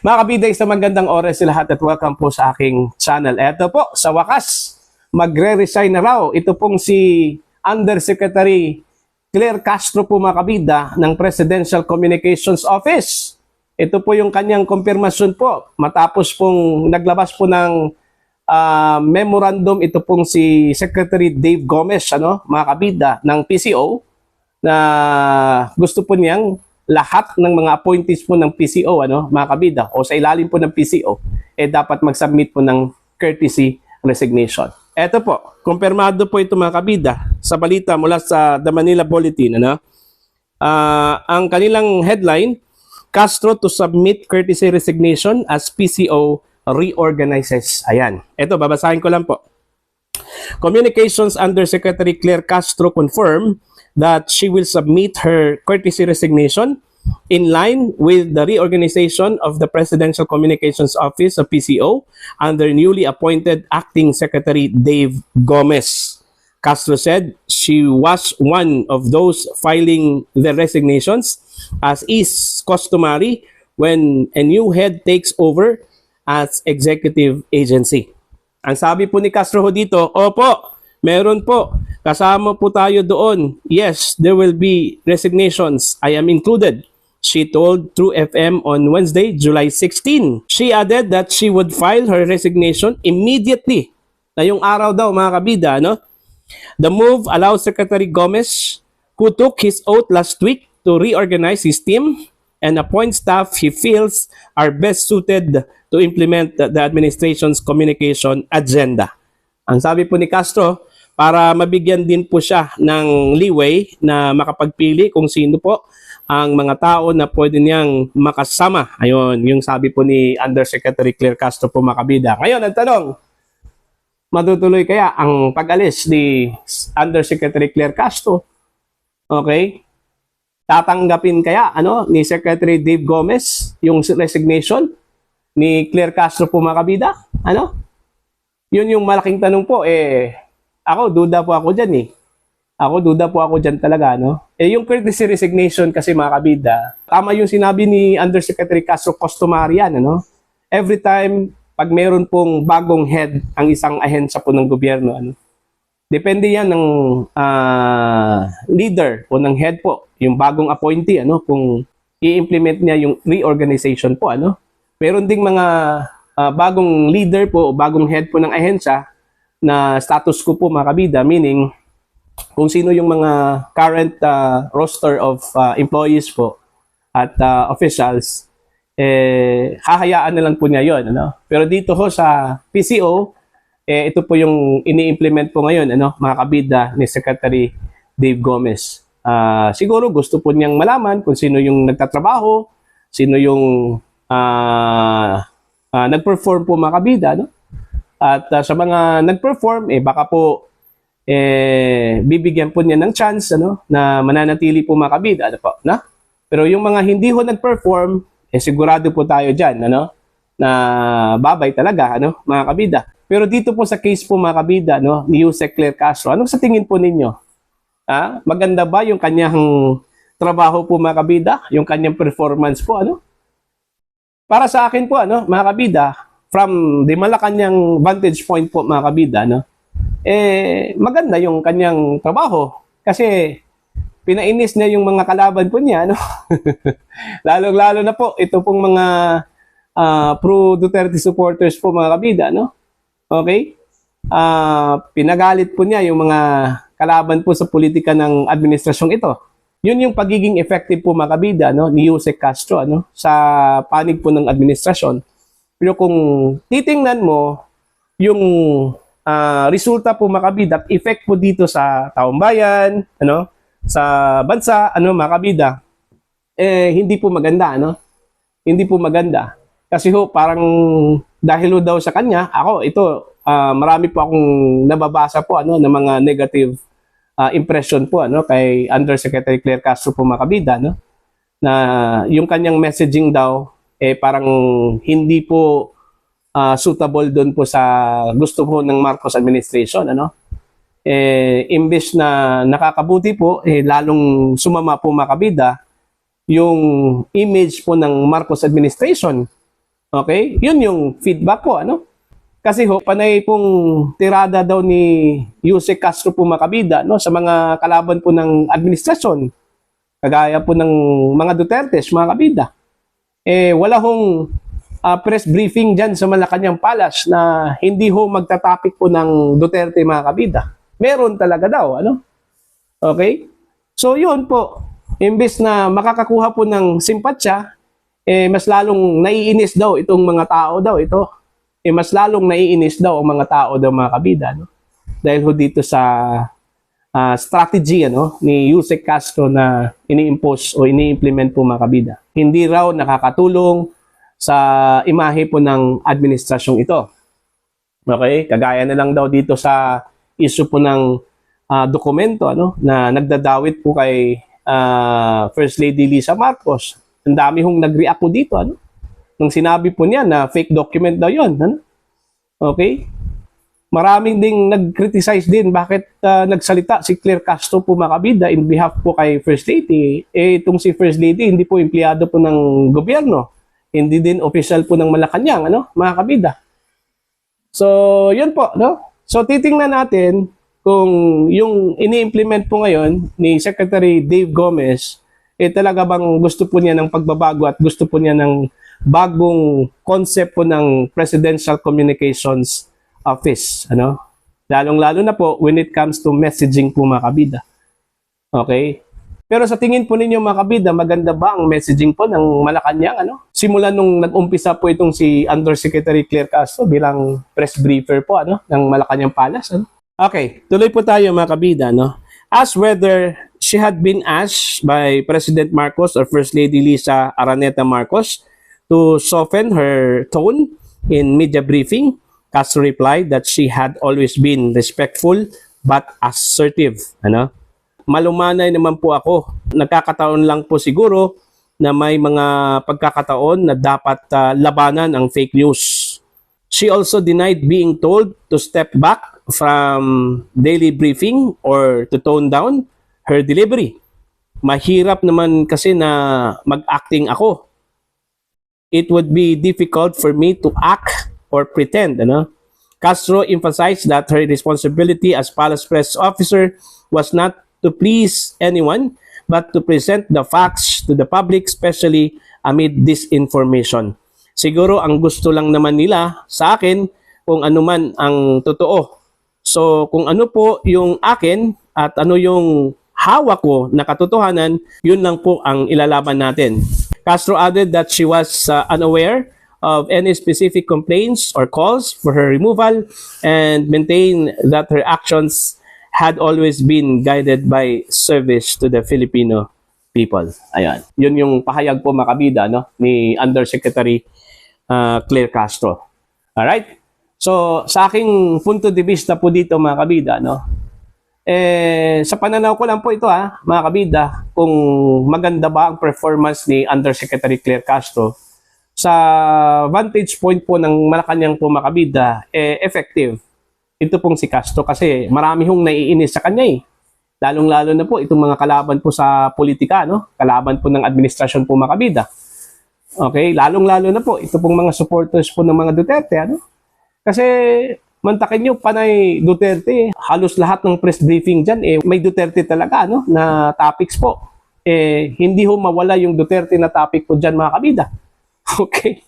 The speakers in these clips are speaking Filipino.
Mga kabida, isang magandang oras sa lahat at welcome po sa aking channel. Eto po, sa wakas, magre-resign na raw. Ito pong si Undersecretary Claire Castro po mga kabida ng Presidential Communications Office. Ito po yung kanyang kumpirmasyon po. Matapos pong naglabas po ng memorandum, ito pong si Secretary Dave Gomez, mga kabida, ng PCO, na gusto po niyang lahat ng mga appointees po ng PCO, mga kabida, o sa ilalim po ng PCO, dapat mag-submit po ng courtesy resignation. Eto po, kumpirmado po ito mga kabida sa balita mula sa The Manila Bulletin. Ang kanilang headline, Castro to submit courtesy resignation as PCO reorganizes. Ayan. Eto, babasahin ko lang po. Communications Undersecretary Claire Castro confirmed that she will submit her courtesy resignation in line with the reorganization of the Presidential Communications Office of PCO under newly appointed Acting Secretary Dave Gomez. Castro said she was one of those filing the resignations, as is customary when a new head takes over as executive agency. Ang sabi po ni Castro dito, opo, meron po. Kasama po tayo doon. Yes, there will be resignations. I am included, she told True FM on Wednesday, July 16. She added that she would file her resignation immediately. Na yung araw daw, mga kabida, The move allows Secretary Gomez, who took his oath last week, to reorganize his team and appoint staff he feels are best suited to implement the administration's communication agenda. Ang sabi po ni Castro, para mabigyan din po siya ng leeway na makapagpili kung sino po ang mga tao na pwede niyang makasama. Ayun, yung sabi po ni Undersecretary Claire Castro po mga kabida. Ngayon, ang tanong, matutuloy kaya ang pag-alis ni Undersecretary Claire Castro? Okay? Tatanggapin kaya ni Secretary Dave Gomez yung resignation ni Claire Castro po mga kabida? Yun yung malaking tanong po. Ako, duda po ako dyan duda po ako dyan talaga, yung courtesy resignation kasi mga kabida, tama yung sinabi ni Undersecretary Castro, customary yan, Every time, pag meron pong bagong head ang isang ahensya po ng gobyerno, depende yan ng leader o ng head po, yung bagong appointee, kung i-implement niya yung reorganization po, Meron ding mga bagong leader po o bagong head po ng ahensya na status quo po mga kabida, meaning kung sino yung mga current roster of employees po at officials, hahayaan na lang po niya yun. Pero dito ho sa PCO, ito po yung ini-implement po ngayon, mga kabida ni Secretary Dave Gomez. Siguro gusto po niyang malaman kung sino yung nagtatrabaho, sino yung nag-perform po mga kabida, At sa mga nag-perform, baka po bibigyan po niya ng chance na mananatili po mga kabida. Pero yung mga hindi ho nag-perform, sigurado po tayo dyan na babay talaga mga kabida. Pero dito po sa case po mga kabida ni Yusek Claire Castro, anong sa tingin po ninyo? Maganda ba yung kanyang trabaho po mga kabida? Yung kanyang performance po? Para sa akin po mga kabida, from the Malacanang vantage point po mga kabida, maganda yung kanyang trabaho kasi pinainis niya yung mga kalaban po niya, Lalong-lalo na po ito pong mga pro Duterte supporters po mga kabida, Okay? Pinagalit po niya yung mga kalaban po sa politika ng administrasyong ito. Yun yung pagiging effective po mga kabida ni Yusek Castro sa panig po ng administrasyon. Pero kung titingnan mo yung resulta po mga kabida, effect po dito sa taong bayan, sa bansa, mga kabida, hindi po maganda, Hindi po maganda. Kasi parang dahil daw sa kanya, marami po akong nababasa po ng mga negative impression po kay Undersecretary Claire Castro po mga kabida, na yung kanyang messaging daw parang hindi po suitable doon po sa gusto po ng Marcos administration, imbes na nakakabuti po, lalong sumama po mga kabida yung image po ng Marcos administration Okay? Yun yung feedback ko, ano? Kasi ho, panay pong tirada daw ni Yuse Castro po Macabida, no, sa mga kalaban po ng administrasyon, kagaya po ng mga Dutertes, mga kabida. Wala hong press briefing dyan sa Malacanang Palace na hindi ho magtatapik po ng Duterte, mga kabida. Meron talaga daw, ano? Okay? So yun po, imbes na makakakuha po ng simpatsya, mas lalong naiinis daw itong mga tao daw ito. Mas lalong naiinis daw ang mga tao daw, mga kabida, no? Dahil ho dito sa strategy ano ni Yusek Castro na ini-impose o ini-implement po, mga kabida. Hindi raw nakakatulong sa imahe po ng administrasyong ito. Okay? Kagaya na lang daw dito sa issue po ng dokumento ano na nagdadawit po kay First Lady Lisa Marcos. Ang dami hong nag-react po dito ano nung sinabi po niya na fake document daw 'yon, ano? Okay? Maraming ding nag-criticize din bakit nagsalita si Claire Castro po, mga kabida, in behalf po kay First Lady. Itong si First Lady hindi po empleyado po ng gobyerno. Hindi din official po ng Malacanang, ano, mga kabida. So, yun po, no? So, titingnan natin kung yung ini-implement po ngayon ni Secretary Dave Gomez, talaga bang gusto po niya ng pagbabago at gusto po niya ng bagong concept po ng Presidential Communications Office, ano? Lalong-lalo na po when it comes to messaging po, mga kabida. Okay? Pero sa tingin po ninyo, mga kabida, maganda ba ang messaging po ng Malacanang, ano? Simula nung nag-umpisa po itong si Undersecretary Claire Castro bilang press briefer po, ano, ng Malacanang Palace, ano? Okay, tuloy po tayo, mga kabida, no? As whether she had been asked by President Marcos or First Lady Lisa Araneta Marcos to soften her tone in media briefing, Castro replied that she had always been respectful but assertive. Ano? Malumanay naman po ako. Nagkakataon lang po siguro na may mga pagkakataon na dapat labanan ang fake news. She also denied being told to step back from daily briefing or to tone down her delivery. Mahirap naman kasi na mag-acting ako. It would be difficult for me to act or pretend, ano? Castro emphasized that her responsibility as palace press officer was not to please anyone, but to present the facts to the public, especially amid disinformation. Siguro ang gusto lang naman nila sa akin kung ano man ang totoo. So kung ano po yung akin at ano yung hawak ko na katotohanan, yun lang po ang ilalaban natin. Castro added that she was unaware of any specific complaints or calls for her removal and maintained that her actions had always been guided by service to the Filipino people. Ayan. Yun yung pahayag po, mga kabida, no, ni Undersecretary Claire Castro. Alright? So, sa aking punto de vista po dito, mga kabida, no, sa pananaw ko lang po ito, mga kabida, kung maganda ba ang performance ni Undersecretary Claire Castro, sa vantage point po ng Malacanang po, mga kabida, effective. Ito pong si Castro kasi marami hong naiinis sa kanya eh. Lalong-lalo na po itong mga kalaban po sa politika, no? Kalaban po ng administrasyon po, mga kabida. Okay? Lalong-lalo na po ito pong mga supporters po ng mga Duterte, ano? Kasi mantakin nyo, panay Duterte, halos lahat ng press briefing dyan, may Duterte talaga, no? Na topics po. Hindi ho mawala yung Duterte na topic po dyan, mga kabida. Okay?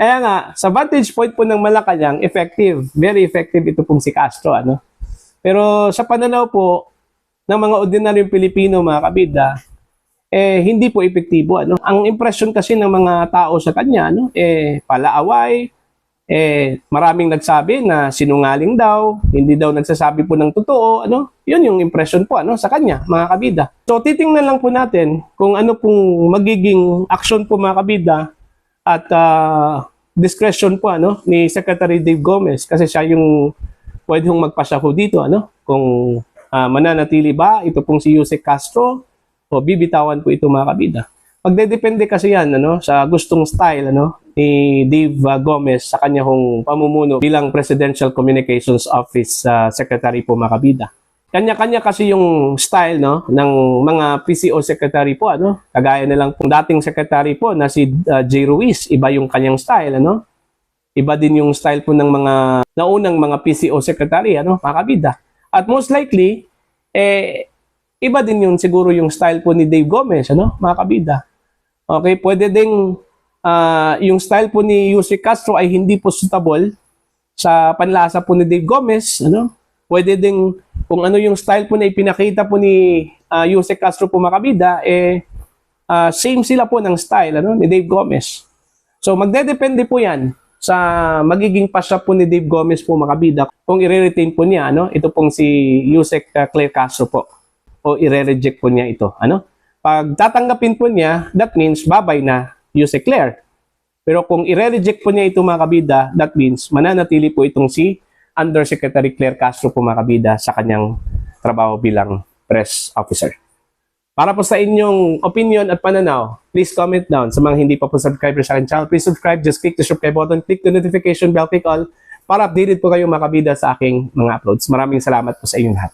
Kaya nga, sa vantage point po ng Malacanang, effective. Very effective ito pong si Castro, ano? Pero sa pananaw po ng mga ordinaryong Pilipino, mga kabida, hindi po epektibo, ano? Ang impression kasi ng mga tao sa kanya, ano? Palaaway, maraming nagsabi na sinungaling daw, hindi daw nagsasabi po ng totoo, ano? Yun yung impression po, ano, sa kanya, mga kabida. So titingnan lang po natin kung ano pong magiging action po, mga kabida, at discretion po, ano, ni Secretary Dave Gomez kasi siya yung pwede hong magpasya po dito, ano, kung mananatili ba ito pong si Yusek Castro o bibitawan po ito, mga kabida. Magdedepende kasi yan, ano, sa gustong style, ano, ni Dave Gomez sa kanya hong pamumuno bilang Presidential Communications Office Secretary po, mga kabida. kanya-kanya kasi yung style no ng mga PCO secretary po ano. Kagaya na lang pong dating secretary po na si J. Ruiz, iba yung kanyang style ano. Iba din yung style po ng mga naunang mga PCO secretary ano, mga kabida. At most likely iba din yun siguro yung style po ni Dave Gomez ano, mga kabida. Okay, pwede ding yung style po ni Yusek Castro ay hindi po suitable sa panlasa po ni Dave Gomez ano. Pwede ding kung ano yung style po na ipinakita po ni Yusek Castro po, mga kabida, same sila po ng style ano, ni Dave Gomez. So magdedepende po yan sa magiging pasya po ni Dave Gomez po, mga kabida, kung i-retain po niya ano, ito pong si Yusek Claire Castro po o i-reject po niya ito ano. Pag tatanggapin po niya, that means babay na Yusek Claire. Pero kung i-reject po niya ito, mga kabida, that means mananatili po itong si Undersecretary Claire Castro po, mga kabida, sa kanyang trabaho bilang press officer. Para po sa inyong opinion at pananaw, please comment down. Sa mga hindi pa po subscriber sa aking channel, please subscribe. Just click the subscribe button, click the notification bell, click all para updated po kayo, mga kabida, sa aking mga uploads. Maraming salamat po sa inyong lahat.